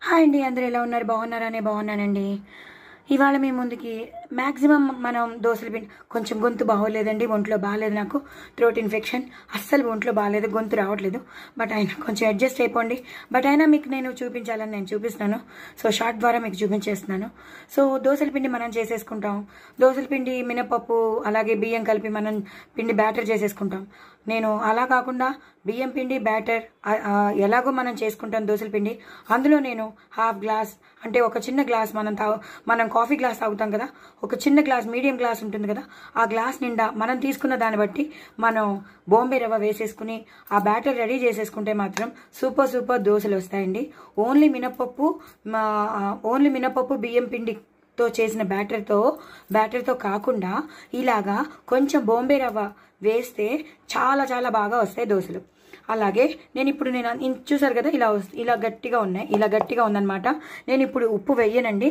Hi అండి, అందరూ ఎలా ఉన్నారు? బాగున్నారనే బాగున్నానండి. ఇవాళ మీ ముందుకి మ్యాక్సిమం మనం దోశల పిండి కొంచెం గొంతు బాగోలేదండి, ఒంట్లో బాగాలేదు, నాకు థ్రోట్ ఇన్ఫెక్షన్, అస్సలు ఒంట్లో బాగాలేదు, గొంతు రావట్లేదు. బట్ అయినా కొంచెం అడ్జస్ట్ అయిపోండి. బట్ అయినా మీకు నేను చూపించాలని నేను చూపిస్తున్నాను. సో షార్ట్ ద్వారా మీకు చూపించేస్తున్నాను. సో దోశల పిండి మనం చేసేసుకుంటాం. దోశల పిండి మినపప్పు అలాగే బియ్యం కలిపి మనం పిండి బ్యాటర్ చేసేసుకుంటాం. నేను అలా కాకుండా బియ్యం పిండి బ్యాటర్ ఎలాగో మనం చేసుకుంటాం దోశల పిండి, అందులో నేను హాఫ్ గ్లాస్ అంటే ఒక చిన్న గ్లాస్ మనం కాఫీ గ్లాస్ తాగుతాం కదా, ఒక చిన్న గ్లాస్ మీడియం గ్లాస్ ఉంటుంది కదా, ఆ గ్లాస్ నిండా మనం తీసుకున్న దాన్ని బట్టి మనం బాంబే రవ్వ వేసేసుకుని ఆ బ్యాటర్ రెడీ చేసేసుకుంటే మాత్రం సూపర్ దోశలు వస్తాయండి. ఓన్లీ మినపప్పు బియ్యం పిండితో చేసిన బ్యాటర్తో కాకుండా ఇలాగా కొంచెం బాంబే రవ్వ వేస్తే చాలా బాగా వస్తాయి దోశలు. అలాగే నేను చూసారు కదా, ఇలా గట్టిగా ఉన్నాయి, ఇలా గట్టిగా ఉందన్నమాట. నేను ఇప్పుడు ఉప్పు వేయనండి.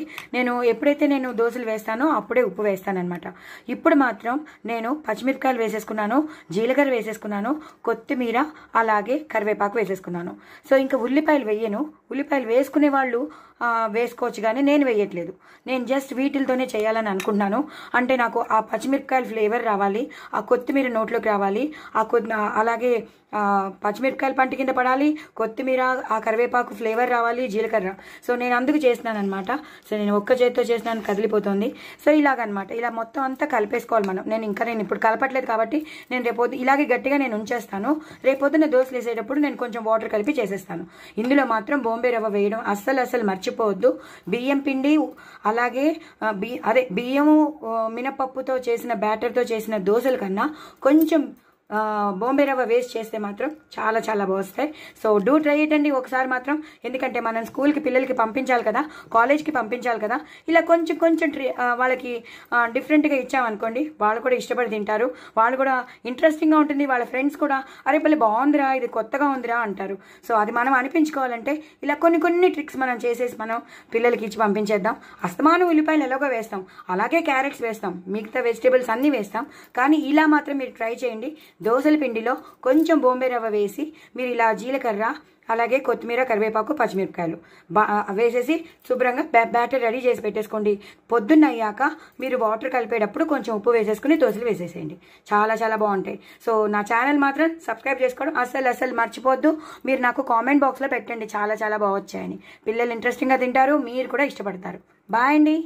ఎప్పుడైతే నేను దోశలు వేస్తానో అప్పుడే ఉప్పు వేస్తానన్నమాట. ఇప్పుడు మాత్రం నేను పచ్చిమిరపకాయలు వేసేసుకున్నాను, జీలకర్ర వేసేసుకున్నాను, కొత్తిమీర అలాగే కరివేపాకు వేసేసుకున్నాను. సో ఇంకా ఉల్లిపాయలు వేయను. ఉల్లిపాయలు వేసుకునే వాళ్ళు వేసుకోవచ్చు, కానీ నేను వేయట్లేదు. నేను జస్ట్ వీటితోనే చేయాలని అనుకుంటున్నాను. అంటే నాకు ఆ పచ్చిమిరపకాయల ఫ్లేవర్ రావాలి, ఆ కొత్తిమీర నోట్లోకి రావాలి, అలాగే పచ్చిమిరపకాయలు పంట కింద పడాలి, కొత్తిమీర ఆ కరివేపాకు ఫ్లేవర్ రావాలి, జీలకర్ర. సో నేను అందుకు చేస్తున్నాను అనమాట. సో నేను ఒక్క చేతితో చేసినాను, కదిలిపోతుంది. సో ఇలాగనమాట, ఇలా మొత్తం అంతా కలిపేసుకోవాలి మనం. నేను ఇప్పుడు కలపట్లేదు కాబట్టి నేను రేపొద్దు ఇలాగే గట్టిగా నేను ఉంచేస్తాను. రేపొద్దున దోశలు వేసేటప్పుడు నేను కొంచెం వాటర్ కలిపి చేసేస్తాను. ఇందులో మాత్రం బాంబే రవ్వ వేయడం అస్సలు మర్చిపోవద్దు. బియ్యం పిండి అలాగే బియ్యము మినపప్పుతో చేసిన బ్యాటర్తో చేసిన దోశల కన్నా కొంచెం బాంబే రవ్వ వేస్ట్ చేస్తే మాత్రం చాలా బాగుస్తాయి. సో డూ ట్రై ఇట్ అండి ఒకసారి మాత్రం. ఎందుకంటే మనం స్కూల్కి పిల్లలకి పంపించాలి కదా, కాలేజ్కి పంపించాలి కదా, ఇలా కొంచెం వాళ్ళకి డిఫరెంట్గా ఇచ్చామనుకోండి, వాళ్ళు కూడా ఇష్టపడి తింటారు, వాళ్ళు కూడా ఇంట్రెస్టింగ్గా ఉంటుంది. వాళ్ళ ఫ్రెండ్స్ కూడా అరే పల్లె బాగుందిరా, ఇది కొత్తగా ఉందిరా అంటారు. సో అది మనం అనిపించుకోవాలంటే ఇలా కొన్ని ట్రిక్స్ మనం చేసేసి మనం పిల్లలకి ఇచ్చి పంపించేద్దాం. అస్తమానం ఉల్లిపాయలు ఎలాగో వేస్తాం, అలాగే క్యారెట్స్ వేస్తాం, మిగతా వెజిటేబుల్స్ అన్నీ వేస్తాం, కానీ ఇలా మాత్రం మీరు ట్రై చేయండి. దోశల పిండిలో కొంచెం బాంబే రవ్వ వేసి మీరు ఇలా జీలకర్ర అలాగే కొత్తిమీర కరివేపాకు పచ్చిమిరపకాయలు వేసేసి శుభ్రంగా బ్యాటర్ రెడీ చేసి పెట్టేసుకోండి. పొద్దున్న అయ్యాక మీరు వాటర్ కలిపేటప్పుడు కొంచెం ఉప్పు వేసేసుకుని దోశలు వేసేసేయండి, చాలా బాగుంటాయి. సో నా ఛానల్ మాత్రం సబ్స్క్రైబ్ చేసుకోవడం అస్సలు మర్చిపోద్దు. మీరు నాకు కామెంట్ బాక్స్లో పెట్టండి, చాలా బాగా వచ్చాయని. పిల్లలు ఇంట్రెస్టింగ్గా తింటారు, మీరు కూడా ఇష్టపడతారు. బాయ్ అండి.